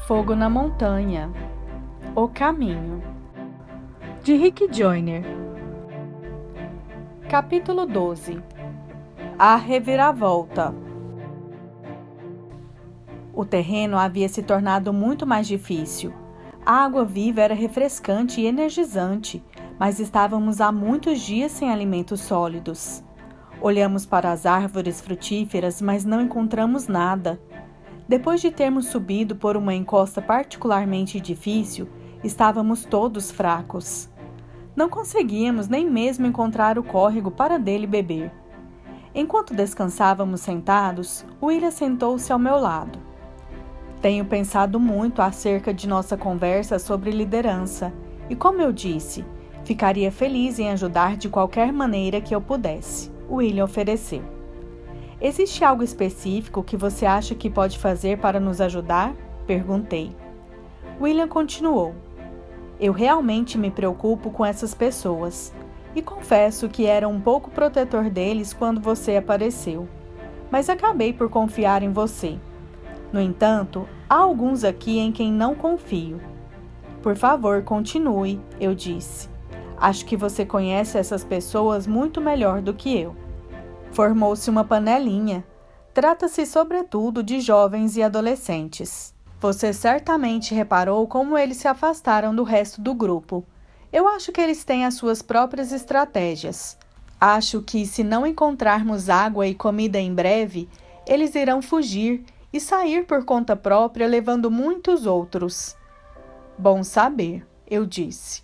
Fogo na Montanha. O Caminho. De Rick Joyner. Capítulo 12. A Reviravolta. O terreno havia se tornado muito mais difícil. A água viva era refrescante e energizante, mas estávamos há muitos dias sem alimentos sólidos. Olhamos para as árvores frutíferas, mas não encontramos nada. Depois de termos subido por uma encosta particularmente difícil, estávamos todos fracos. Não conseguíamos nem mesmo encontrar o córrego para dele beber. Enquanto descansávamos sentados, William sentou-se ao meu lado. Tenho pensado muito acerca de nossa conversa sobre liderança e, como eu disse, ficaria feliz em ajudar de qualquer maneira que eu pudesse, William ofereceu. Existe algo específico que você acha que pode fazer para nos ajudar? Perguntei. William continuou. Eu realmente me preocupo com essas pessoas e confesso que era um pouco protetor deles quando você apareceu, mas acabei por confiar em você. No entanto, há alguns aqui em quem não confio. Por favor, continue, eu disse. Acho que você conhece essas pessoas muito melhor do que eu. Formou-se uma panelinha. Trata-se sobretudo de jovens e adolescentes. Você certamente reparou como eles se afastaram do resto do grupo. Eu acho que eles têm as suas próprias estratégias. Acho que, se não encontrarmos água e comida em breve, eles irão fugir e sair por conta própria, levando muitos outros. Bom saber, eu disse.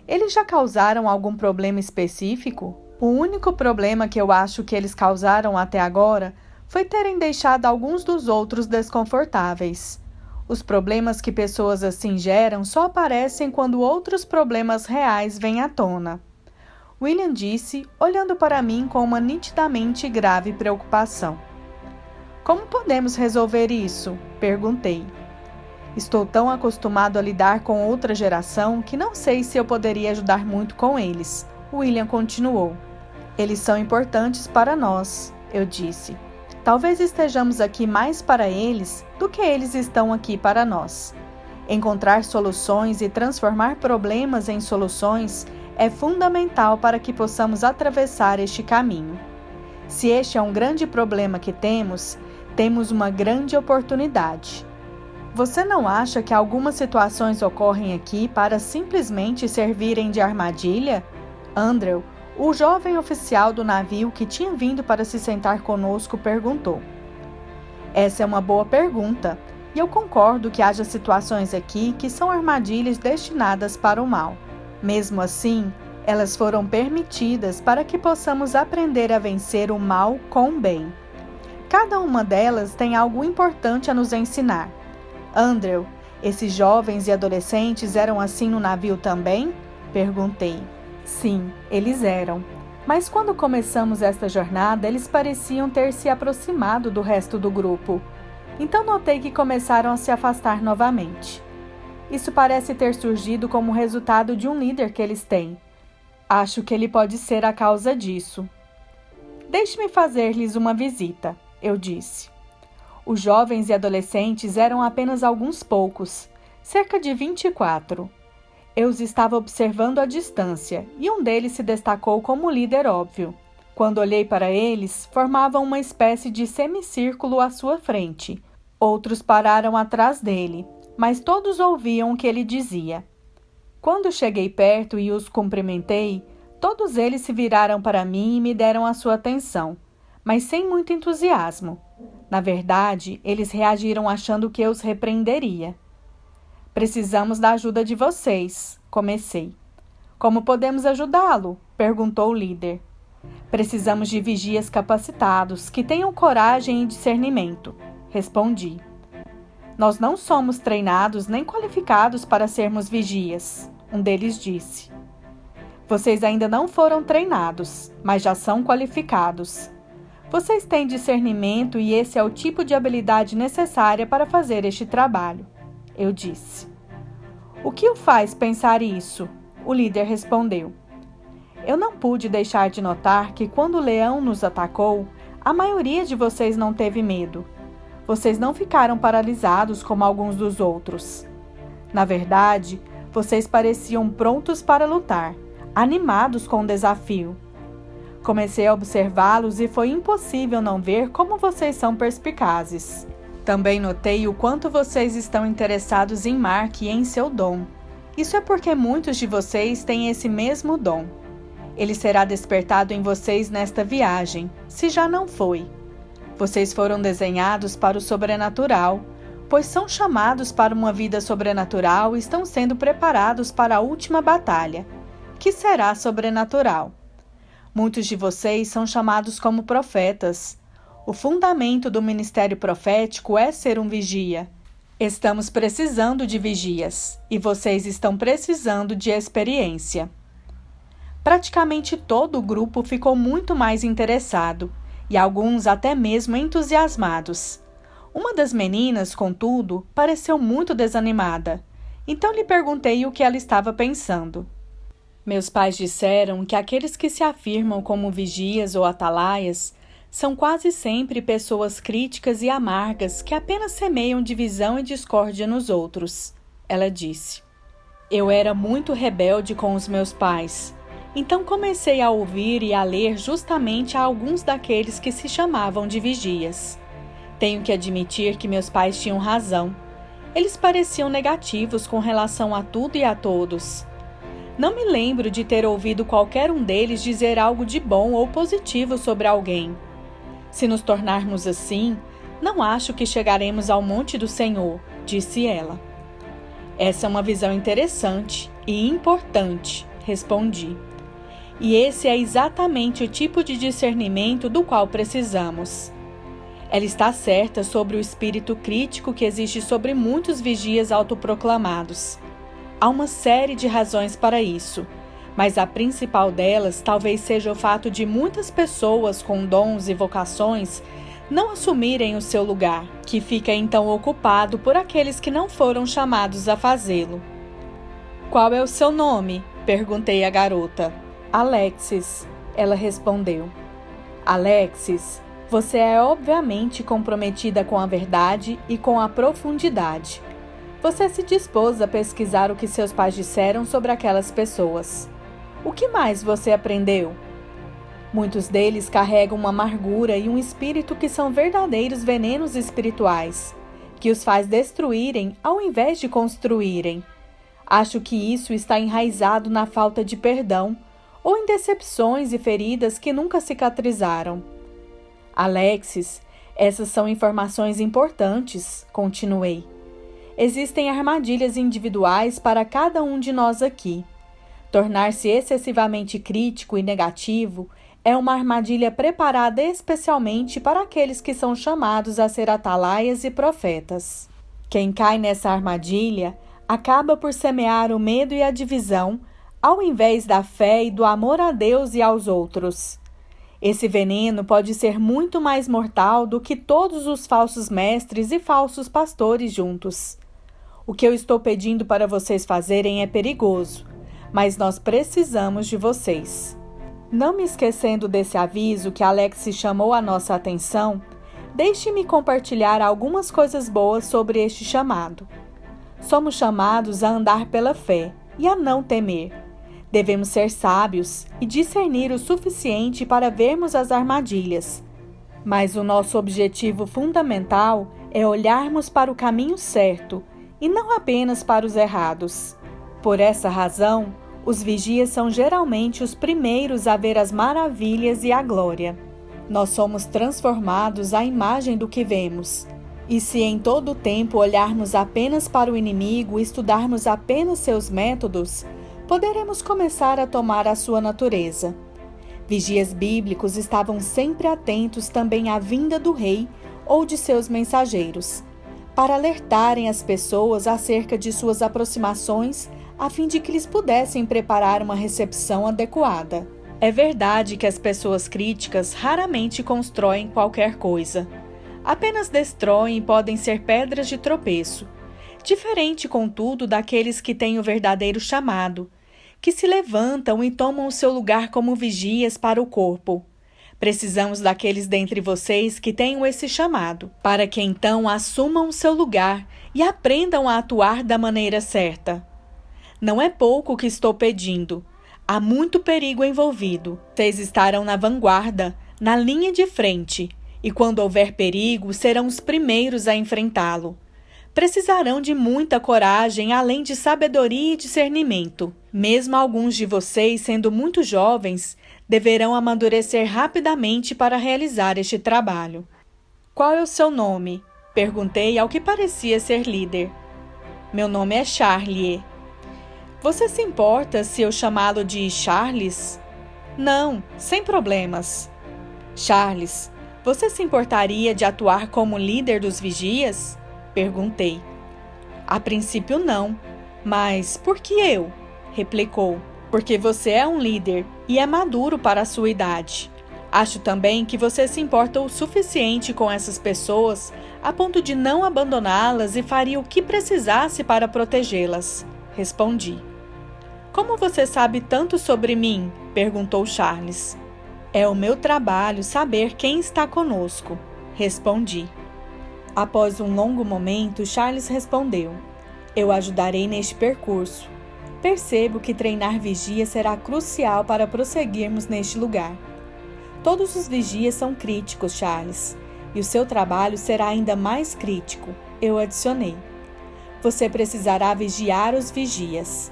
Eles já causaram algum problema específico? O único problema que eu acho que eles causaram até agora foi terem deixado alguns dos outros desconfortáveis. Os problemas que pessoas assim geram só aparecem quando outros problemas reais vêm à tona. William disse, olhando para mim com uma nitidamente grave preocupação. Como podemos resolver isso? Perguntei. Estou tão acostumado a lidar com outra geração que não sei se eu poderia ajudar muito com eles. William continuou. Eles são importantes para nós, eu disse. Talvez estejamos aqui mais para eles do que eles estão aqui para nós. Encontrar soluções e transformar problemas em soluções é fundamental para que possamos atravessar este caminho. Se este é um grande problema que temos uma grande oportunidade. Você não acha que algumas situações ocorrem aqui para simplesmente servirem de armadilha? Andrew, o jovem oficial do navio que tinha vindo para se sentar conosco, perguntou. Essa é uma boa pergunta, e eu concordo que haja situações aqui que são armadilhas destinadas para o mal. Mesmo assim, elas foram permitidas para que possamos aprender a vencer o mal com o bem. Cada uma delas tem algo importante a nos ensinar. Andrew, esses jovens e adolescentes eram assim no navio também? Perguntei. Sim, eles eram. Mas quando começamos esta jornada, eles pareciam ter se aproximado do resto do grupo. Então notei que começaram a se afastar novamente. Isso parece ter surgido como resultado de um líder que eles têm. Acho que ele pode ser a causa disso. Deixe-me fazer-lhes uma visita, eu disse. Os jovens e adolescentes eram apenas alguns poucos, cerca de 24. Eu os estava observando à distância e um deles se destacou como líder óbvio. Quando olhei para eles, formavam uma espécie de semicírculo à sua frente. Outros pararam atrás dele, mas todos ouviam o que ele dizia. Quando cheguei perto e os cumprimentei, todos eles se viraram para mim e me deram a sua atenção, mas sem muito entusiasmo. Na verdade, eles reagiram achando que eu os repreenderia. Precisamos da ajuda de vocês, comecei. Como podemos ajudá-lo? Perguntou o líder. Precisamos de vigias capacitados, que tenham coragem e discernimento, respondi. Nós não somos treinados nem qualificados para sermos vigias, um deles disse. Vocês ainda não foram treinados, mas já são qualificados. Vocês têm discernimento e esse é o tipo de habilidade necessária para fazer este trabalho, eu disse. O que o faz pensar isso? O líder respondeu. Eu não pude deixar de notar que quando o leão nos atacou, a maioria de vocês não teve medo. Vocês não ficaram paralisados como alguns dos outros. Na verdade, vocês pareciam prontos para lutar, animados com o desafio. Comecei a observá-los e foi impossível não ver como vocês são perspicazes. Também notei o quanto vocês estão interessados em Mark e em seu dom. Isso é porque muitos de vocês têm esse mesmo dom. Ele será despertado em vocês nesta viagem, se já não foi. Vocês foram desenhados para o sobrenatural, pois são chamados para uma vida sobrenatural e estão sendo preparados para a última batalha, que será sobrenatural. Muitos de vocês são chamados como profetas. O fundamento do ministério profético é ser um vigia. Estamos precisando de vigias, e vocês estão precisando de experiência. Praticamente todo o grupo ficou muito mais interessado, e alguns até mesmo entusiasmados. Uma das meninas, contudo, pareceu muito desanimada, então lhe perguntei o que ela estava pensando. Meus pais disseram que aqueles que se afirmam como vigias ou atalaias são quase sempre pessoas críticas e amargas que apenas semeiam divisão e discórdia nos outros, ela disse. Eu era muito rebelde com os meus pais. Então comecei a ouvir e a ler justamente a alguns daqueles que se chamavam de vigias. Tenho que admitir que meus pais tinham razão. Eles pareciam negativos com relação a tudo e a todos. Não me lembro de ter ouvido qualquer um deles dizer algo de bom ou positivo sobre alguém. Se nos tornarmos assim, não acho que chegaremos ao monte do Senhor, disse ela. Essa é uma visão interessante e importante, respondi. E esse é exatamente o tipo de discernimento do qual precisamos. Ela está certa sobre o espírito crítico que existe sobre muitos vigias autoproclamados. Há uma série de razões para isso, mas a principal delas talvez seja o fato de muitas pessoas com dons e vocações não assumirem o seu lugar, que fica então ocupado por aqueles que não foram chamados a fazê-lo. Qual é o seu nome? Perguntei à garota. Alexis, ela respondeu. Alexis, você é obviamente comprometida com a verdade e com a profundidade. Você se dispôs a pesquisar o que seus pais disseram sobre aquelas pessoas. O que mais você aprendeu? Muitos deles carregam uma amargura e um espírito que são verdadeiros venenos espirituais, que os faz destruírem ao invés de construírem. Acho que isso está enraizado na falta de perdão, ou em decepções e feridas que nunca cicatrizaram. Alexis, essas são informações importantes, continuei. Existem armadilhas individuais para cada um de nós aqui. Tornar-se excessivamente crítico e negativo é uma armadilha preparada especialmente para aqueles que são chamados a ser atalaias e profetas. Quem cai nessa armadilha acaba por semear o medo e a divisão, ao invés da fé e do amor a Deus e aos outros. Esse veneno pode ser muito mais mortal do que todos os falsos mestres e falsos pastores juntos. O que eu estou pedindo para vocês fazerem é perigoso, mas nós precisamos de vocês. Não me esquecendo desse aviso que Alex chamou a nossa atenção, deixe-me compartilhar algumas coisas boas sobre este chamado. Somos chamados a andar pela fé e a não temer. Devemos ser sábios e discernir o suficiente para vermos as armadilhas. Mas o nosso objetivo fundamental é olharmos para o caminho certo e não apenas para os errados. Por essa razão, os vigias são geralmente os primeiros a ver as maravilhas e a glória. Nós somos transformados à imagem do que vemos. E se em todo o tempo olharmos apenas para o inimigo e estudarmos apenas seus métodos, poderemos começar a tomar a sua natureza. Vigias bíblicos estavam sempre atentos também à vinda do rei ou de seus mensageiros, para alertarem as pessoas acerca de suas aproximações, a fim de que lhes pudessem preparar uma recepção adequada. É verdade que as pessoas críticas raramente constroem qualquer coisa. Apenas destroem e podem ser pedras de tropeço. Diferente, contudo, daqueles que têm o verdadeiro chamado, que se levantam e tomam o seu lugar como vigias para o corpo. Precisamos daqueles dentre vocês que tenham esse chamado, para que então assumam o seu lugar e aprendam a atuar da maneira certa. Não é pouco o que estou pedindo. Há muito perigo envolvido. Vocês estarão na vanguarda, na linha de frente, e quando houver perigo, serão os primeiros a enfrentá-lo. Precisarão de muita coragem, além de sabedoria e discernimento. Mesmo alguns de vocês, sendo muito jovens, deverão amadurecer rapidamente para realizar este trabalho. Qual é o seu nome? Perguntei ao que parecia ser líder. Meu nome é Charlie. Você se importa se eu chamá-lo de Charles? Não, sem problemas. Charles, você se importaria de atuar como líder dos vigias? Perguntei. A princípio não, mas por que eu? Replicou. Porque você é um líder e é maduro para a sua idade. Acho também que você se importa o suficiente com essas pessoas a ponto de não abandoná-las e faria o que precisasse para protegê-las. Respondi. Como você sabe tanto sobre mim? Perguntou Charles. É o meu trabalho saber quem está conosco. Respondi. Após um longo momento, Charles respondeu. Eu ajudarei neste percurso. Percebo que treinar vigia será crucial para prosseguirmos neste lugar. Todos os vigias são críticos, Charles, e o seu trabalho será ainda mais crítico, eu adicionei. Você precisará vigiar os vigias.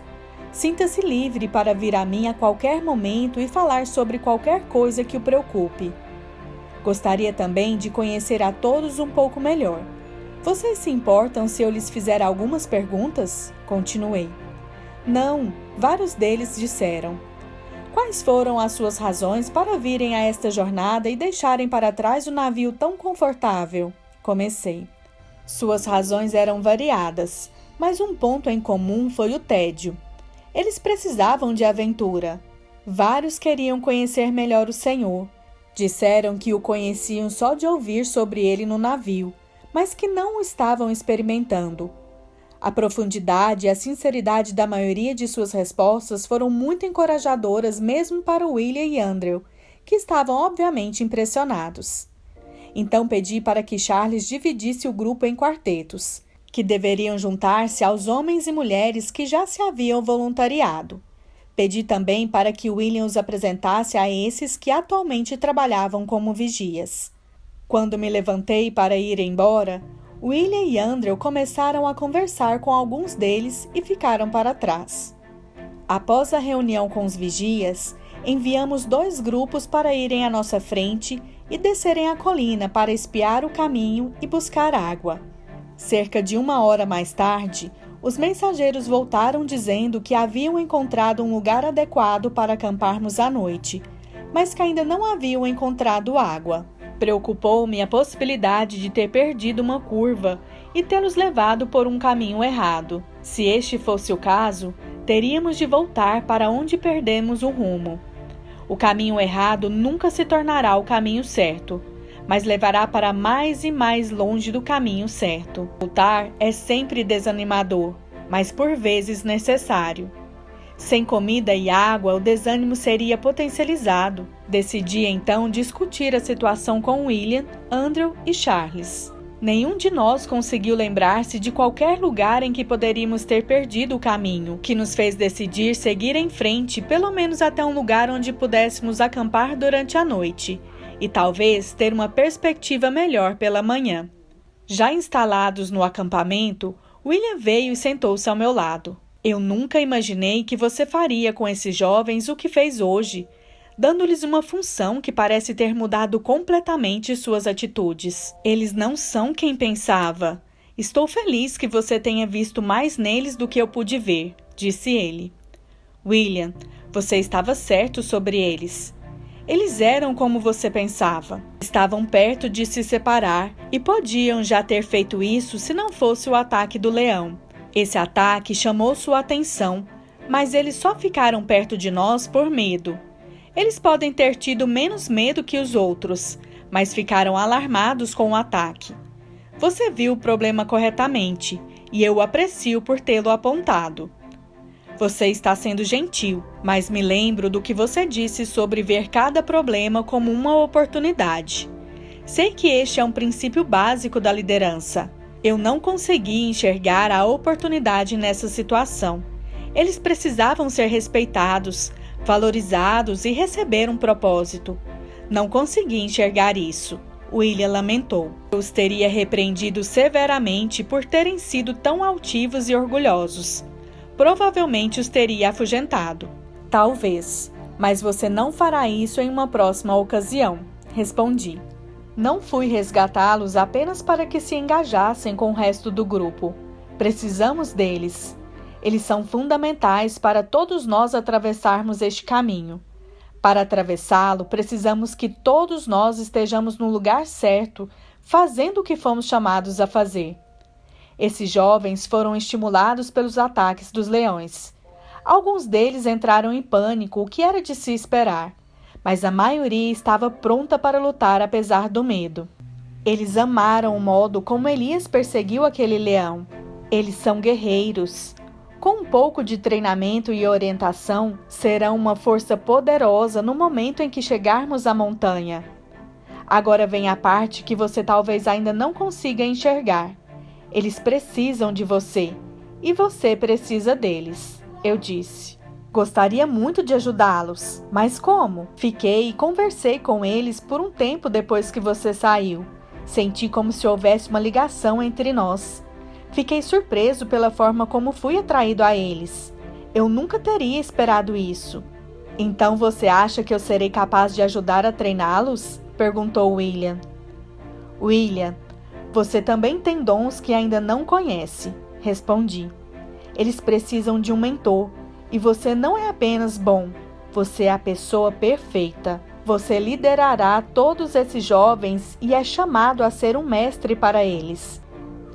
Sinta-se livre para vir a mim a qualquer momento e falar sobre qualquer coisa que o preocupe. Gostaria também de conhecer a todos um pouco melhor. Vocês se importam se eu lhes fizer algumas perguntas? Continuei. Não, vários deles disseram. Quais foram as suas razões para virem a esta jornada e deixarem para trás o navio tão confortável? Comecei. Suas razões eram variadas, mas um ponto em comum foi o tédio. Eles precisavam de aventura. Vários queriam conhecer melhor o Senhor. Disseram que o conheciam só de ouvir sobre ele no navio, mas que não o estavam experimentando. A profundidade e a sinceridade da maioria de suas respostas foram muito encorajadoras mesmo para William e Andrew, que estavam obviamente impressionados. Então pedi para que Charles dividisse o grupo em quartetos, que deveriam juntar-se aos homens e mulheres que já se haviam voluntariado. Pedi também para que William os apresentasse a esses que atualmente trabalhavam como vigias. Quando me levantei para ir embora, William e Andrew começaram a conversar com alguns deles e ficaram para trás. Após a reunião com os vigias, enviamos 2 grupos para irem à nossa frente e descerem a colina para espiar o caminho e buscar água. Cerca de 1 hora mais tarde, os mensageiros voltaram dizendo que haviam encontrado um lugar adequado para acamparmos à noite, mas que ainda não haviam encontrado água. Preocupou-me a possibilidade de ter perdido uma curva e tê-los levado por um caminho errado. Se este fosse o caso, teríamos de voltar para onde perdemos o rumo. O caminho errado nunca se tornará o caminho certo, mas levará para mais e mais longe do caminho certo. Voltar é sempre desanimador, mas por vezes necessário. Sem comida e água, o desânimo seria potencializado. Decidi então discutir a situação com William, Andrew e Charles. Nenhum de nós conseguiu lembrar-se de qualquer lugar em que poderíamos ter perdido o caminho, que nos fez decidir seguir em frente, pelo menos até um lugar onde pudéssemos acampar durante a noite e talvez ter uma perspectiva melhor pela manhã. Já instalados no acampamento, William veio e sentou-se ao meu lado. Eu nunca imaginei que você faria com esses jovens o que fez hoje, dando-lhes uma função que parece ter mudado completamente suas atitudes. Eles não são quem pensava. Estou feliz que você tenha visto mais neles do que eu pude ver, disse ele. William, você estava certo sobre eles. Eles eram como você pensava. Estavam perto de se separar e podiam já ter feito isso se não fosse o ataque do leão. Esse ataque chamou sua atenção, mas eles só ficaram perto de nós por medo. Eles podem ter tido menos medo que os outros, mas ficaram alarmados com o ataque. Você viu o problema corretamente, e eu o aprecio por tê-lo apontado. Você está sendo gentil, mas me lembro do que você disse sobre ver cada problema como uma oportunidade. Sei que este é um princípio básico da liderança. Eu não consegui enxergar a oportunidade nessa situação. Eles precisavam ser respeitados, valorizados e receber um propósito. Não consegui enxergar isso. William lamentou. Eu os teria repreendido severamente por terem sido tão altivos e orgulhosos. Provavelmente os teria afugentado. Talvez, mas você não fará isso em uma próxima ocasião, respondi. Não fui resgatá-los apenas para que se engajassem com o resto do grupo. Precisamos deles. Eles são fundamentais para todos nós atravessarmos este caminho. Para atravessá-lo, precisamos que todos nós estejamos no lugar certo, fazendo o que fomos chamados a fazer. Esses jovens foram estimulados pelos ataques dos leões. Alguns deles entraram em pânico, o que era de se esperar, mas a maioria estava pronta para lutar apesar do medo. Eles amaram o modo como Elias perseguiu aquele leão. Eles são guerreiros. Com um pouco de treinamento e orientação, serão uma força poderosa no momento em que chegarmos à montanha. Agora vem a parte que você talvez ainda não consiga enxergar. Eles precisam de você, e você precisa deles, eu disse. Gostaria muito de ajudá-los, mas como? Fiquei e conversei com eles por um tempo depois que você saiu. Senti como se houvesse uma ligação entre nós. Fiquei surpreso pela forma como fui atraído a eles. Eu nunca teria esperado isso. Então você acha que eu serei capaz de ajudar a treiná-los? Perguntou William. William, você também tem dons que ainda não conhece, respondi. Eles precisam de um mentor, e você não é apenas bom, você é a pessoa perfeita. Você liderará todos esses jovens e é chamado a ser um mestre para eles.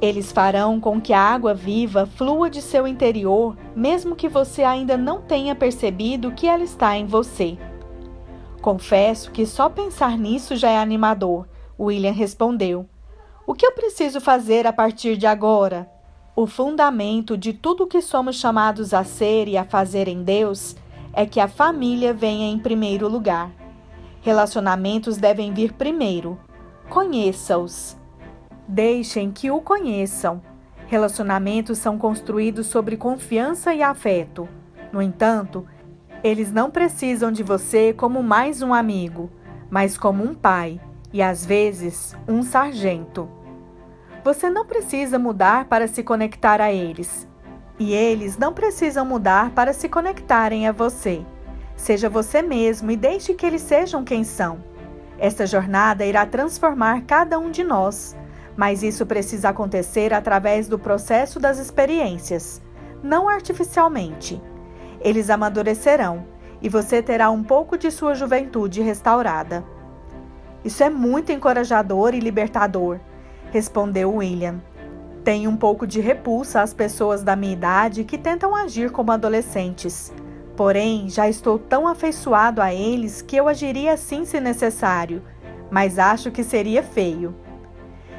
Eles farão com que a água viva flua de seu interior, mesmo que você ainda não tenha percebido que ela está em você. Confesso que só pensar nisso já é animador, William respondeu. O que eu preciso fazer a partir de agora? O fundamento de tudo o que somos chamados a ser e a fazer em Deus é que a família venha em primeiro lugar. Relacionamentos devem vir primeiro. Conheça-os. Deixem que o conheçam. Relacionamentos são construídos sobre confiança e afeto. No entanto, eles não precisam de você como mais um amigo, mas como um pai e, às vezes, um sargento. Você não precisa mudar para se conectar a eles, e eles não precisam mudar para se conectarem a você. Seja você mesmo e deixe que eles sejam quem são. Esta jornada irá transformar cada um de nós, mas isso precisa acontecer através do processo das experiências, não artificialmente. Eles amadurecerão e você terá um pouco de sua juventude restaurada. Isso é muito encorajador e libertador, respondeu William. Tenho um pouco de repulsa às pessoas da minha idade que tentam agir como adolescentes. Porém, já estou tão afeiçoado a eles que eu agiria assim se necessário, mas acho que seria feio.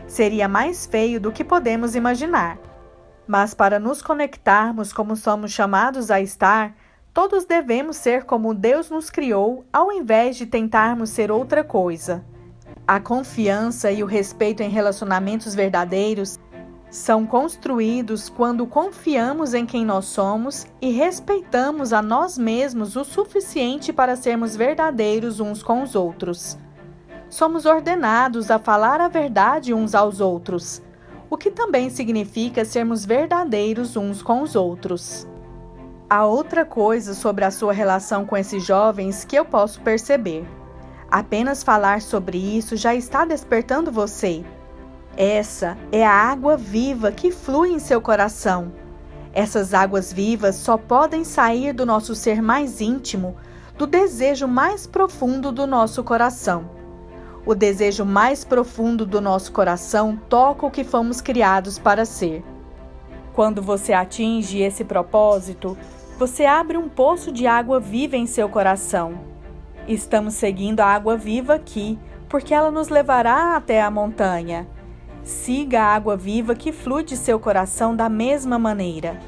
Seria mais feio do que podemos imaginar. Mas para nos conectarmos como somos chamados a estar, todos devemos ser como Deus nos criou, ao invés de tentarmos ser outra coisa. A confiança e o respeito em relacionamentos verdadeiros são construídos quando confiamos em quem nós somos e respeitamos a nós mesmos o suficiente para sermos verdadeiros uns com os outros. Somos ordenados a falar a verdade uns aos outros, o que também significa sermos verdadeiros uns com os outros. Há outra coisa sobre a sua relação com esses jovens que eu posso perceber. Apenas falar sobre isso já está despertando você. Essa é a água viva que flui em seu coração. Essas águas vivas só podem sair do nosso ser mais íntimo, do desejo mais profundo do nosso coração. O desejo mais profundo do nosso coração toca o que fomos criados para ser. Quando você atinge esse propósito, você abre um poço de água viva em seu coração. Estamos seguindo a água viva aqui, porque ela nos levará até a montanha. Siga a água viva que flui de seu coração da mesma maneira.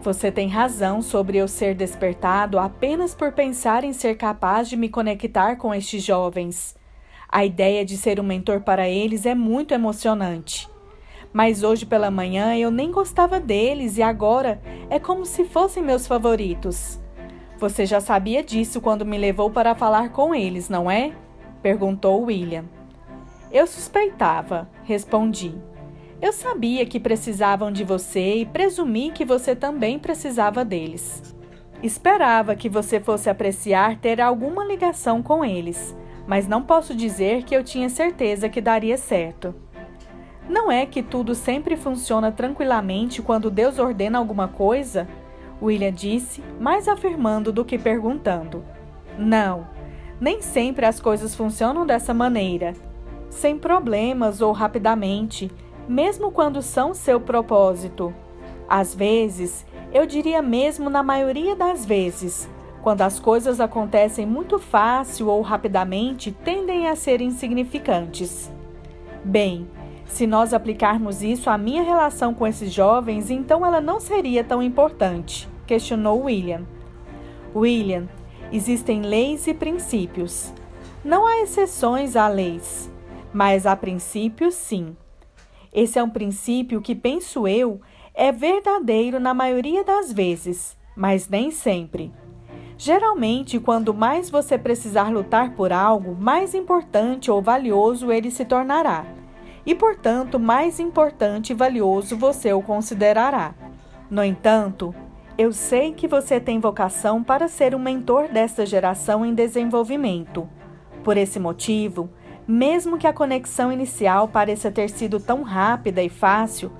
Você tem razão sobre eu ser despertado apenas por pensar em ser capaz de me conectar com estes jovens. A ideia de ser um mentor para eles é muito emocionante. Mas hoje pela manhã eu nem gostava deles e agora é como se fossem meus favoritos. Você já sabia disso quando me levou para falar com eles, não é? Perguntou William. Eu suspeitava, respondi. Eu sabia que precisavam de você e presumi que você também precisava deles. Esperava que você fosse apreciar ter alguma ligação com eles, mas não posso dizer que eu tinha certeza que daria certo. Não é que tudo sempre funciona tranquilamente quando Deus ordena alguma coisa? William disse, mais afirmando do que perguntando. Não, nem sempre as coisas funcionam dessa maneira, sem problemas ou rapidamente, mesmo quando são seu propósito. Às vezes, eu diria mesmo na maioria das vezes, quando as coisas acontecem muito fácil ou rapidamente, tendem a ser insignificantes. Bem, se nós aplicarmos isso à minha relação com esses jovens, então ela não seria tão importante, questionou William. William, existem leis e princípios. Não há exceções a leis, mas há princípios sim. Esse é um princípio que, penso eu, é verdadeiro na maioria das vezes, mas nem sempre. Geralmente, quando mais você precisar lutar por algo, mais importante ou valioso ele se tornará. E, portanto, mais importante e valioso você o considerará. No entanto, eu sei que você tem vocação para ser um mentor desta geração em desenvolvimento. Por esse motivo, mesmo que a conexão inicial pareça ter sido tão rápida e fácil,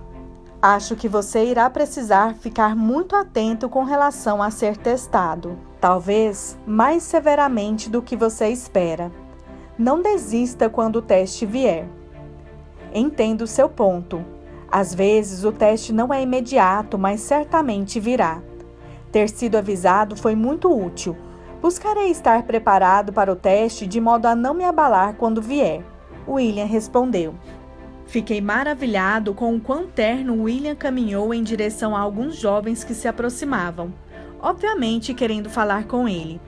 acho que você irá precisar ficar muito atento com relação a ser testado, talvez mais severamente do que você espera. Não desista quando o teste vier. Entendo o seu ponto. Às vezes o teste não é imediato, mas certamente virá. Ter sido avisado foi muito útil. Buscarei estar preparado para o teste de modo a não me abalar quando vier. William respondeu. Fiquei maravilhado com o quão terno William caminhou em direção a alguns jovens que se aproximavam, obviamente querendo falar com ele.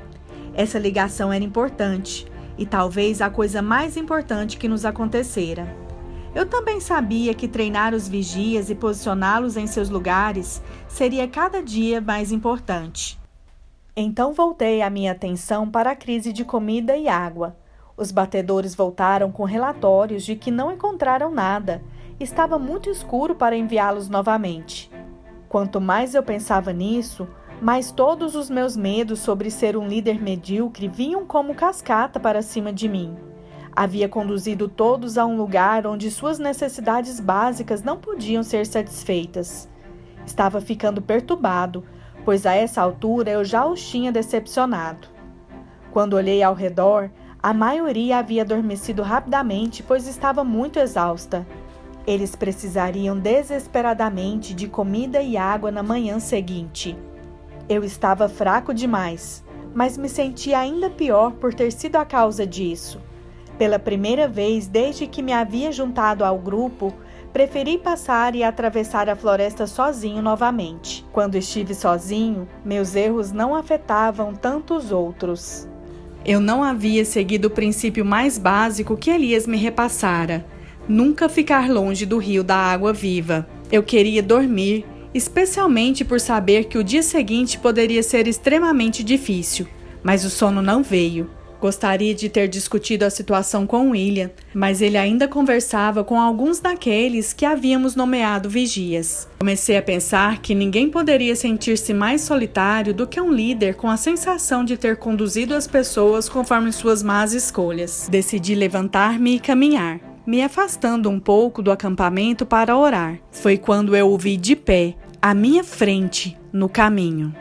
Essa ligação era importante, e talvez a coisa mais importante que nos acontecera. Eu também sabia que treinar os vigias e posicioná-los em seus lugares seria cada dia mais importante. Então voltei a minha atenção para a crise de comida e água. Os batedores voltaram com relatórios de que não encontraram nada. Estava muito escuro para enviá-los novamente. Quanto mais eu pensava nisso, mais todos os meus medos sobre ser um líder medíocre vinham como cascata para cima de mim. Havia conduzido todos a um lugar onde suas necessidades básicas não podiam ser satisfeitas. Estava ficando perturbado, pois a essa altura eu já os tinha decepcionado. Quando olhei ao redor, a maioria havia adormecido rapidamente, pois estava muito exausta. Eles precisariam desesperadamente de comida e água na manhã seguinte. Eu estava fraco demais, mas me sentia ainda pior por ter sido a causa disso. Pela primeira vez desde que me havia juntado ao grupo, preferi passar e atravessar a floresta sozinho novamente. Quando estive sozinho, meus erros não afetavam tanto os outros. Eu não havia seguido o princípio mais básico que Elias me repassara: nunca ficar longe do rio da água viva. Eu queria dormir, especialmente por saber que o dia seguinte poderia ser extremamente difícil, mas o sono não veio. Gostaria de ter discutido a situação com William, mas ele ainda conversava com alguns daqueles que havíamos nomeado vigias. Comecei a pensar que ninguém poderia sentir-se mais solitário do que um líder com a sensação de ter conduzido as pessoas conforme suas más escolhas. Decidi levantar-me e caminhar, me afastando um pouco do acampamento para orar. Foi quando eu o vi de pé, à minha frente, no caminho.